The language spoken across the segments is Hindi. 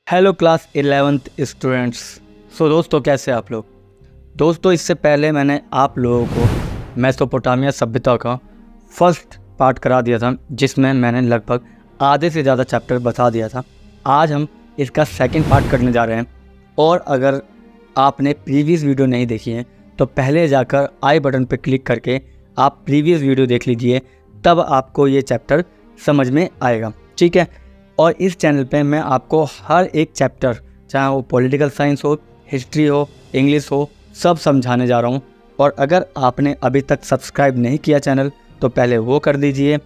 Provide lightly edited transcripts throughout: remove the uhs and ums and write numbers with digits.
Hello class 11th students. दोस्तों कैसे आप लोग। दोस्तों इससे पहले मैंने आप लोगों को मेसोपोटामिया सभ्यता का फर्स्ट पार्ट करा दिया था, जिसमें मैंने लगभग आधे से ज़्यादा चैप्टर बता दिया था। आज हम इसका सेकंड पार्ट करने जा रहे हैं, और अगर आपने प्रीवियस वीडियो नहीं देखी है तो पहले जाकर आई बटन पर क्लिक करके आप प्रीवियस वीडियो देख लीजिए, तब आपको ये चैप्टर समझ में आएगा। ठीक है। और इस चैनल पे मैं आपको हर एक चैप्टर, चाहे वो पॉलिटिकल साइंस हो, हिस्ट्री हो, इंग्लिश हो, सब समझाने जा रहा हूँ। और अगर आपने अभी तक सब्सक्राइब नहीं किया चैनल तो पहले वो कर दीजिए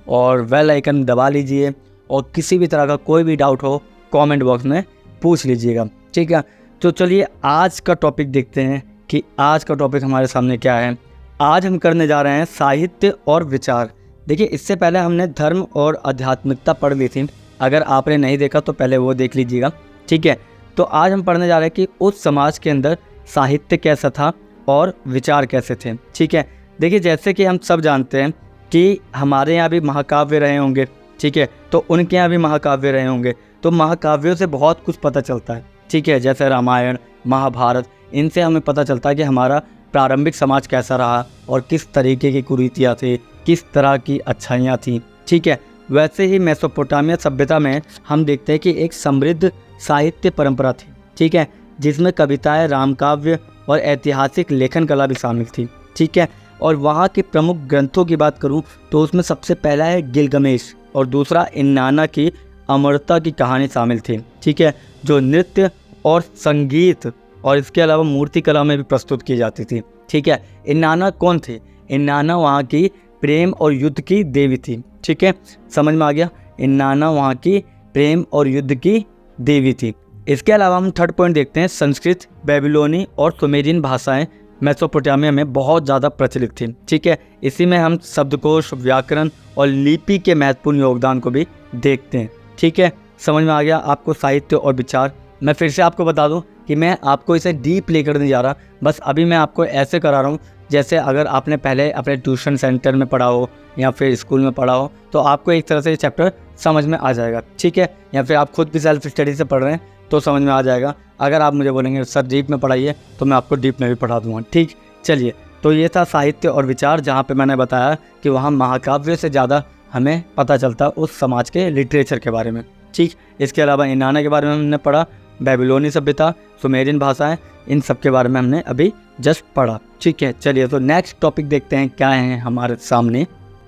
और बेल आइकन दबा लीजिए, और किसी भी तरह का कोई भी डाउट हो कमेंट बॉक्स में पूछ लीजिएगा। ठीक है। तो चलिए आज का टॉपिक देखते हैं कि आज का टॉपिक हमारे सामने क्या है। आज हम करने जा रहे हैं साहित्य और विचार। देखिए, इससे पहले हमने धर्म और आध्यात्मिकता पढ़ ली थी। अगर आपने नहीं देखा तो पहले वो देख लीजिएगा। ठीक है। तो आज हम पढ़ने जा रहे हैं कि उस समाज के अंदर साहित्य कैसा था और विचार कैसे थे। ठीक है। देखिए, जैसे कि हम सब जानते हैं कि हमारे यहाँ भी महाकाव्य रहे होंगे। ठीक है। तो उनके यहाँ भी महाकाव्य रहे होंगे, तो महाकाव्यों से बहुत कुछ पता चलता है। ठीक है। जैसे रामायण, महाभारत, इनसे हमें पता चलता है कि हमारा प्रारंभिक समाज कैसा रहा और किस तरीके की कुरीतियाँ थी, किस तरह की अच्छाइयाँ थी। ठीक है। वैसे ही मेसोपोटामिया सभ्यता में हम देखते हैं कि एक समृद्ध साहित्य परंपरा थी। ठीक है। जिसमें कविताएं, रामकाव्य और ऐतिहासिक लेखन कला भी शामिल थी। ठीक है। और वहाँ के प्रमुख ग्रंथों की बात करूँ तो उसमें सबसे पहला है गिलगमेश, और दूसरा इन्नाना की अमरता की कहानी शामिल थी। ठीक है। जो नृत्य और संगीत और इसके अलावा मूर्ति कला में भी प्रस्तुत की जाती थी। ठीक है। इन्नाना कौन थे? इन्नाना वहाँ की प्रेम और युद्ध की देवी थी। ठीक है। समझ में आ गया। इन्नाना वहाँ की प्रेम और युद्ध की देवी थी। इसके अलावा हम थर्ड पॉइंट देखते हैं, संस्कृत, बेबीलोनी और सुमेरियन भाषाएं मेसोपोटामिया में बहुत ज़्यादा प्रचलित थी। ठीक है। इसी में हम शब्दकोश, व्याकरण और लिपि के महत्वपूर्ण योगदान को भी देखते हैं। ठीक है। समझ में आ गया आपको साहित्य और विचार। मैं फिर से आपको बता दूं कि मैं आपको इसे डीप लेकर नहीं जा रहा, बस अभी मैं आपको ऐसे करा रहा हूँ जैसे अगर आपने पहले अपने ट्यूशन सेंटर में पढ़ा हो या फिर स्कूल में पढ़ा हो, तो आपको एक तरह से ये चैप्टर समझ में आ जाएगा। ठीक है। या फिर आप खुद भी सेल्फ स्टडी से पढ़ रहे हैं तो समझ में आ जाएगा। अगर आप मुझे बोलेंगे सर डीप में पढ़ाइए तो मैं आपको डीप में भी पढ़ा दूँगा। ठीक। चलिए, तो ये था साहित्य और विचार, जहाँ पे मैंने बताया कि वहाँ महाकाव्य से ज़्यादा हमें पता चलता उस समाज के लिटरेचर के बारे में। ठीक। इसके अलावा इन्नाना के बारे में हमने पढ़ा, बेबीलोनी सभ्यता, सुमेरियन भाषाएं, इन सब के बारे में हमने अभी जस्ट पढ़ा। ठीक है। चलिए, तो नेक्स्ट टॉपिक देखते हैं क्या है हमारे सामने।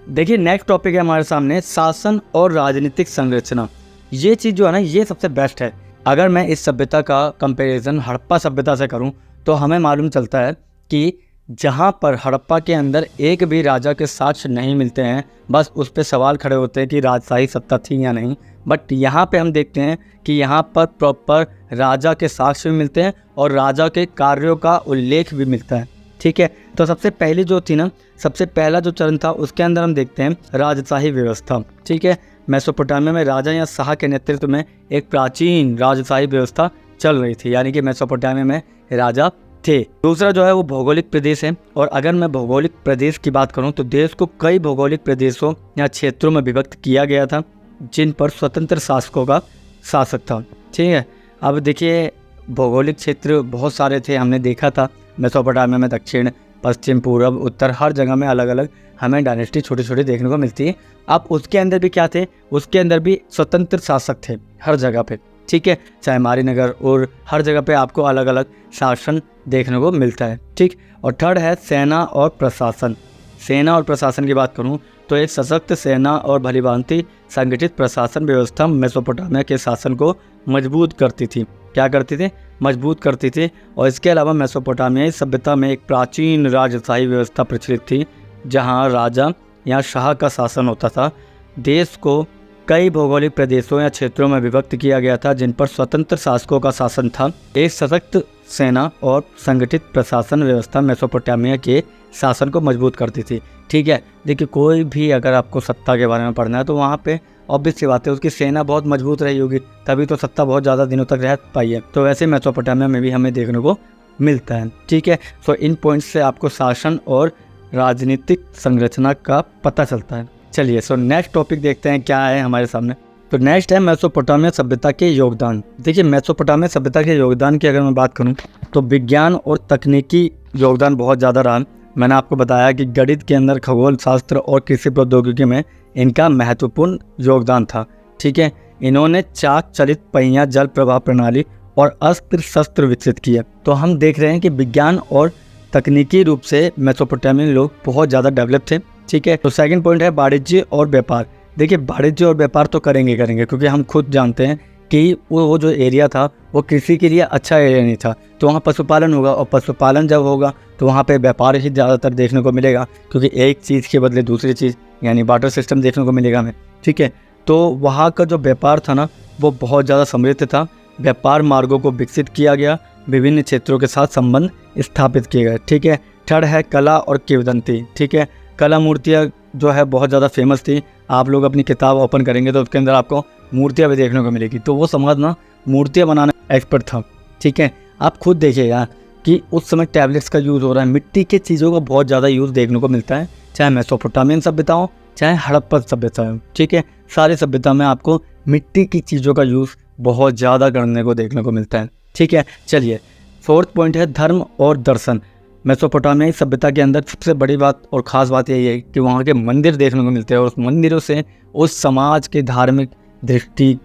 देखिए, नेक्स्ट टॉपिक है हमारे सामने शासन और राजनीतिक संरचना। ये चीज़ जो है ना, ये सबसे बेस्ट है। अगर मैं इस सभ्यता का कंपैरिजन हड़प्पा सभ्यता से करूं तो हमें मालूम चलता है कि जहां पर हड़प्पा के अंदर एक भी राजा के साक्ष्य नहीं मिलते हैं, बस उस पर सवाल खड़े होते हैं कि राजशाही सत्ता थी या नहीं, बट यहाँ पे हम देखते हैं कि यहाँ पर प्रॉपर राजा के साक्ष्य भी मिलते हैं और राजा के कार्यों का उल्लेख भी मिलता है। ठीक है। तो सबसे पहली जो थी ना, सबसे पहला जो चरण था, उसके अंदर हम देखते हैं राजशाही व्यवस्था। ठीक है। मेसोपोटामिया में राजा या शाह के नेतृत्व में एक प्राचीन राजशाही व्यवस्था चल रही थी, यानी कि मेसोपोटामिया में राजा थे। दूसरा जो है वो भौगोलिक प्रदेश है, और अगर मैं भौगोलिक प्रदेश की बात करूं तो देश को कई भौगोलिक प्रदेशों या क्षेत्रों में विभक्त किया गया था, जिन पर स्वतंत्र शासकों का शासक था। ठीक है। अब देखिए, भौगोलिक क्षेत्र बहुत सारे थे, हमने देखा था मेसोपोटामिया में दक्षिण, पश्चिम, पूर्व, उत्तर, हर जगह में अलग अलग हमें डायनेस्टी छोटी छोटी देखने को मिलती है। अब उसके अंदर भी क्या थे, उसके अंदर भी स्वतंत्र शासक थे हर जगह पे। ठीक है। चाहे मारीनगर, और हर जगह पे आपको अलग अलग शासन देखने को मिलता है। ठीक। और थर्ड है सेना और प्रशासन। सेना और प्रशासन की बात करूं तो एक सशक्त सेना और भलीभांति संगठित प्रशासन व्यवस्था मेसोपोटामिया के शासन को मजबूत करती थी। क्या करती थी? मजबूत करती थी। और इसके अलावा मेसोपोटामियाई सभ्यता में एक प्राचीन राजशाही व्यवस्था प्रचलित थी, जहां राजा या शाह का शासन होता था। देश को कई भौगोलिक प्रदेशों या क्षेत्रों में विभक्त किया गया था, जिन पर स्वतंत्र शासकों का शासन था। एक सशक्त सेना और संगठित प्रशासन व्यवस्था मेसोपोटामिया के शासन को मजबूत करती थी। ठीक है। देखिए, कोई भी अगर आपको सत्ता के बारे में पढ़ना है तो वहाँ पे ऑब्वियस सी बात है उसकी सेना बहुत मजबूत रही होगी, तभी तो सत्ता बहुत ज़्यादा दिनों तक रह पाई है। तो वैसे मेसोपोटामिया में भी हमें देखने को मिलता है। ठीक है। सो इन पॉइंट्स से आपको शासन और राजनीतिक संरचना का पता चलता है। चलिए, सो नेक्स्ट टॉपिक देखते हैं क्या है हमारे सामने। तो नेक्स्ट है मेसोपोटामिया सभ्यता के योगदान। देखिए मेसोपोटामिया सभ्यता के योगदान की अगर मैं बात करूं तो विज्ञान और तकनीकी योगदान बहुत ज़्यादा रहा। मैंने आपको बताया कि गणित के अंदर, खगोल शास्त्र और कृषि प्रौद्योगिकी में इनका महत्वपूर्ण योगदान था। ठीक है, इन्होंने चाक चलित पहिया, जल प्रवाह प्रणाली और अस्त्र शस्त्र विकसित किए। तो हम देख रहे हैं कि विज्ञान और तकनीकी रूप से मेसोपोटामियन लोग बहुत ज़्यादा डेवलप थे। ठीक है, तो सेकंड पॉइंट है वाणिज्य और व्यापार। देखिए वाणिज्य और व्यापार तो करेंगे क्योंकि हम खुद जानते हैं कि वो जो एरिया था वो कृषि के लिए अच्छा एरिया नहीं था। तो वहाँ पशुपालन होगा, और पशुपालन जब होगा तो वहाँ पे व्यापार ही ज़्यादातर देखने को मिलेगा, क्योंकि एक चीज़ के बदले दूसरी चीज़ यानी बार्टर सिस्टम देखने को मिलेगा हमें। ठीक है, तो वहाँ का जो व्यापार था ना वो बहुत ज़्यादा समृद्ध था। व्यापार मार्गों को विकसित किया गया, विभिन्न क्षेत्रों के साथ संबंध स्थापित किए गए। ठीक है, थर्ड है कला और किंवदंती। ठीक है, कला मूर्तियाँ जो है बहुत ज़्यादा फेमस थी। आप लोग अपनी किताब ओपन करेंगे तो उसके अंदर आपको मूर्तियाँ भी देखने को मिलेगी। तो वो समाज ना मूर्तियाँ बनाने एक्सपर्ट था। ठीक है, आप खुद देखिएगा कि उस समय टैबलेट्स का यूज़ हो रहा है, मिट्टी के चीज़ों का बहुत ज़्यादा यूज़ देखने को मिलता है, चाहे मेसोपोटामियन सभ्यता हो चाहे हड़प्पन सभ्यता हो। ठीक है, सारी सभ्यता में आपको मिट्टी की चीज़ों का यूज़ बहुत ज़्यादा करने को देखने को मिलता है। ठीक है, चलिए फोर्थ पॉइंट है धर्म और दर्शन। मेसोपोटामियाई सभ्यता के अंदर सबसे बड़ी बात और ख़ास बात यही है कि वहाँ के मंदिर देखने को मिलते हैं, और उस मंदिरों से उस समाज की धार्मिक दृष्टि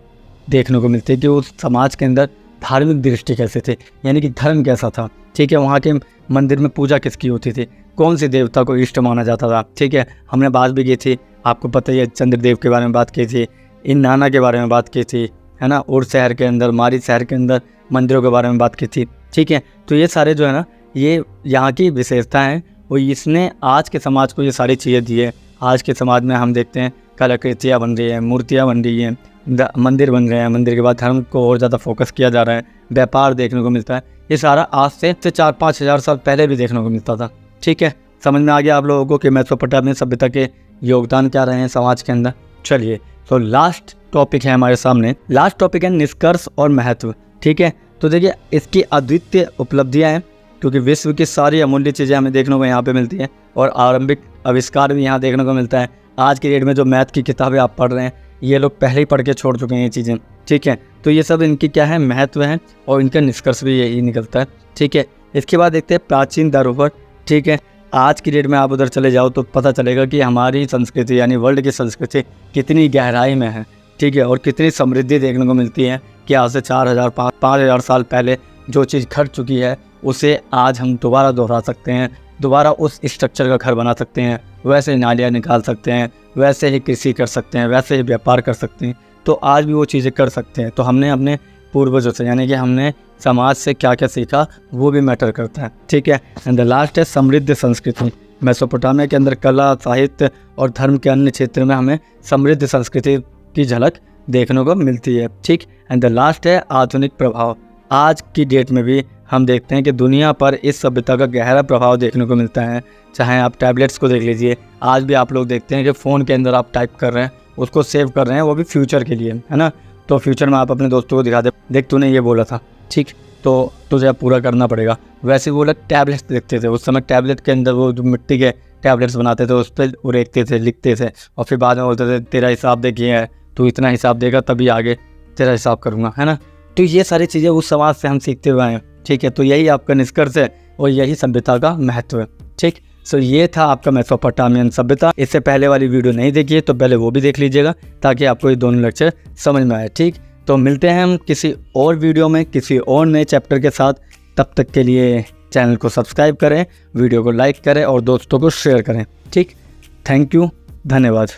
देखने को मिलती है कि उस समाज के अंदर धार्मिक दृष्टि कैसे थे, यानी कि धर्म कैसा था। ठीक है, वहाँ के मंदिर में पूजा किसकी होती थी, कौन सी देवता को इष्ट माना जाता था। ठीक है, हमने बात भी की थी, आपको पता ही है, चंद्रदेव के बारे में बात की थी, इन नाना के बारे में बात की थी, है ना, और शहर के अंदर, मारी शहर के अंदर मंदिरों के बारे में बात की थी। ठीक है, तो ये सारे जो है ना ये यहाँ की विशेषता हैं, और इसने आज के समाज को ये सारी चीज़ें दी है। आज के समाज में हम देखते हैं कलाकृतियाँ बन रही हैं, मूर्तियाँ बन रही हैं, मंदिर बन रहे हैं, मंदिर के बाद धर्म को और ज़्यादा फोकस किया जा रहा है, व्यापार देखने को मिलता है। ये सारा आज से 4-5 हज़ार साल पहले भी देखने को मिलता था। ठीक है, समझ में आ गया आप लोगों को कि मेसोपोटामिया सभ्यता के योगदान क्या रहे हैं समाज के अंदर। चलिए, तो लास्ट टॉपिक है हमारे सामने, लास्ट टॉपिक है निष्कर्ष और महत्व। ठीक है, तो देखिए इसकी अद्वितीय उपलब्धियाँ हैं, क्योंकि विश्व की सारी अमूल्य चीज़ें हमें देखने को यहाँ पे मिलती हैं, और आरंभिक आविष्कार भी यहाँ देखने को मिलता है। आज की डेट में जो मैथ की किताबें आप पढ़ रहे हैं ये लोग पहले ही पढ़ के छोड़ चुके हैं ये चीज़ें। ठीक है, तो ये सब इनकी क्या है, महत्व है, और इनका निष्कर्ष भी यही निकलता है। ठीक है, इसके बाद देखते हैं प्राचीन धरोहर। ठीक है, आज की डेट में आप उधर चले जाओ तो पता चलेगा कि हमारी संस्कृति यानी वर्ल्ड की संस्कृति कितनी गहराई में है। ठीक है, और कितनी समृद्धि देखने को मिलती है कि आज से 4,000-5,000 साल पहले जो चीज़ घट चुकी है उसे आज हम दोबारा दोहरा सकते हैं, दोबारा उस स्ट्रक्चर का घर बना सकते हैं, वैसे नालियाँ निकाल सकते हैं, वैसे ही कृषि कर सकते हैं, वैसे ही व्यापार कर सकते हैं। तो आज भी वो चीज़ें कर सकते हैं। तो हमने अपने पूर्वजों से यानी कि हमने समाज से क्या क्या सीखा वो भी मैटर करता है। ठीक है, एंड द लास्ट है समृद्ध संस्कृति। मेसोपोटामिया के अंदर कला, साहित्य और धर्म के अन्य क्षेत्र में हमें समृद्ध संस्कृति की झलक देखने को मिलती है। ठीक, एंड द लास्ट है आधुनिक प्रभाव। आज की डेट में भी हम देखते हैं कि दुनिया पर इस सभ्यता का गहरा प्रभाव देखने को मिलता है। चाहे आप टैबलेट्स को देख लीजिए, आज भी आप लोग देखते हैं कि फ़ोन के अंदर आप टाइप कर रहे हैं, उसको सेव कर रहे हैं, वो भी फ्यूचर के लिए, है ना। तो फ्यूचर में आप अपने दोस्तों को दिखा देख तूने ये बोला था, ठीक, तो तुझे अब पूरा करना पड़ेगा। वैसे वो लोग टैबलेट्स देखते थे, उस समय टैबलेट के अंदर वो जो मिट्टी के टैबलेट्स बनाते थे उस पर उरेखते थे, लिखते थे, और फिर बाद में बोलते थे तेरा हिसाब देखिए है, तू इतना हिसाब देगा तभी आगे तेरा हिसाब करूँगा, है ना। तो ये सारी चीज़ें उस समाज से हम सीखते हुए आए हैं। ठीक है, तो यही आपका निष्कर्ष है और यही सभ्यता का महत्व है। ठीक, सो ये था आपका मेसोपोटामियन सभ्यता। इससे पहले वाली वीडियो नहीं देखी है तो पहले वो भी देख लीजिएगा ताकि आपको ये दोनों लेक्चर समझ में आए। ठीक, तो मिलते हैं हम किसी और वीडियो में किसी और नए चैप्टर के साथ। तब तक के लिए चैनल को सब्सक्राइब करें, वीडियो को लाइक करें और दोस्तों को शेयर करें। ठीक, थैंक यू, धन्यवाद।